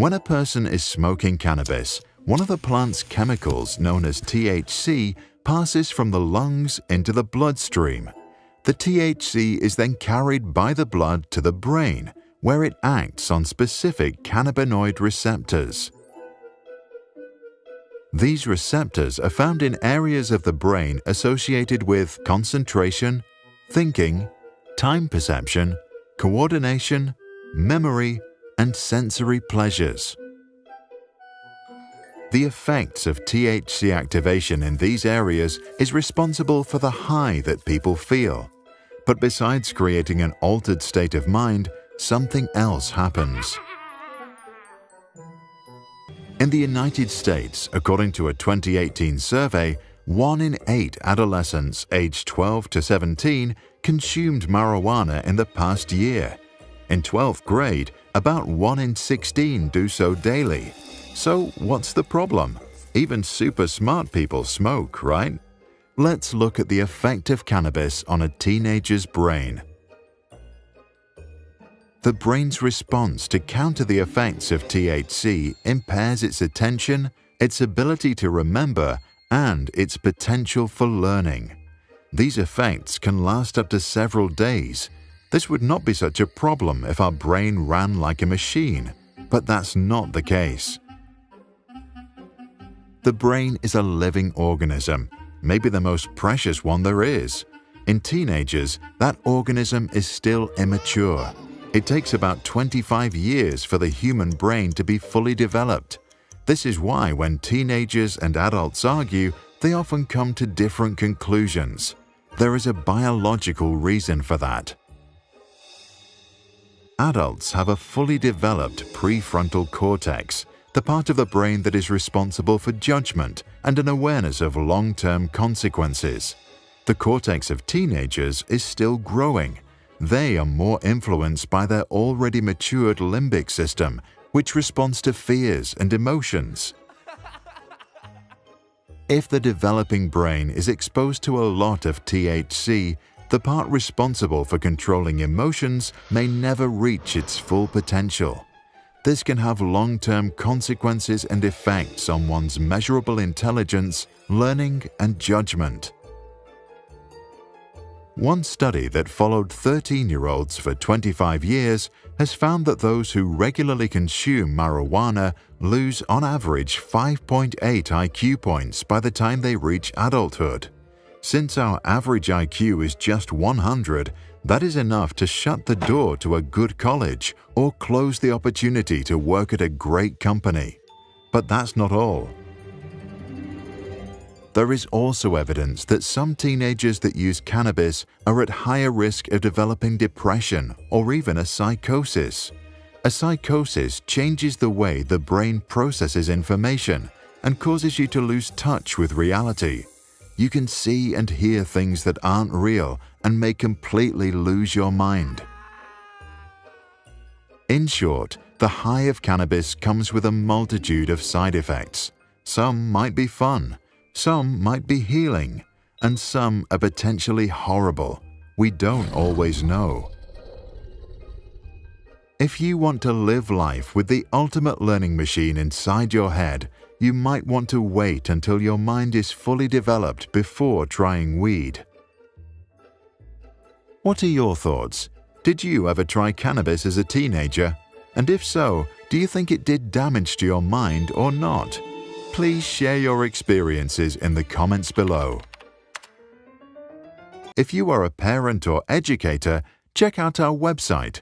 When a person is smoking cannabis, one of the plant's chemicals known as THC passes from the lungs into the bloodstream. The THC is then carried by the blood to the brain, where it acts on specific cannabinoid receptors. These receptors are found in areas of the brain associated with concentration, thinking, time perception, coordination, memory, and sensory pleasures. The effects of THC activation in these areas is responsible for the high that people feel. But besides creating an altered state of mind, something else happens. In the United States, according to a 2018 survey, 1 in 8 adolescents aged 12 to 17 consumed marijuana in the past year. In 12th grade, about 1 in 16 do so daily. So what's the problem? Even super smart people smoke, right? Let's look at the effect of cannabis on a teenager's brain. The brain's response to counter the effects of THC impairs its attention, its ability to remember, and its potential for learning. These effects can last up to several days. This would not be such a problem if our brain ran like a machine, but that's not the case. The brain is a living organism, maybe the most precious one there is. In teenagers, that organism is still immature. It takes about 25 years for the human brain to be fully developed. This is why when teenagers and adults argue, they often come to different conclusions. There is a biological reason for that. Adults have a fully developed prefrontal cortex, the part of the brain that is responsible for judgment and an awareness of long-term consequences. The cortex of teenagers is still growing. They are more influenced by their already matured limbic system, which responds to fears and emotions. If the developing brain is exposed to a lot of THC, the part responsible for controlling emotions may never reach its full potential. This can have long-term consequences and effects on one's measurable intelligence, learning, and judgment. One study that followed 13-year-olds for 25 years has found that those who regularly consume marijuana lose on average 5.8 IQ points by the time they reach adulthood. Since our average IQ is just 100, that is enough to shut the door to a good college or close the opportunity to work at a great company. But that's not all. There is also evidence that some teenagers that use cannabis are at higher risk of developing depression or even a psychosis. A psychosis changes the way the brain processes information and causes you to lose touch with reality. You can see and hear things that aren't real and may completely lose your mind. In short, the high of cannabis comes with a multitude of side effects. Some might be fun, some might be healing, and some are potentially horrible. We don't always know. If you want to live life with the ultimate learning machine inside your head, you might want to wait until your mind is fully developed before trying weed. What are your thoughts? Did you ever try cannabis as a teenager? And if so, do you think it did damage to your mind or not? Please share your experiences in the comments below. If you are a parent or educator, check out our website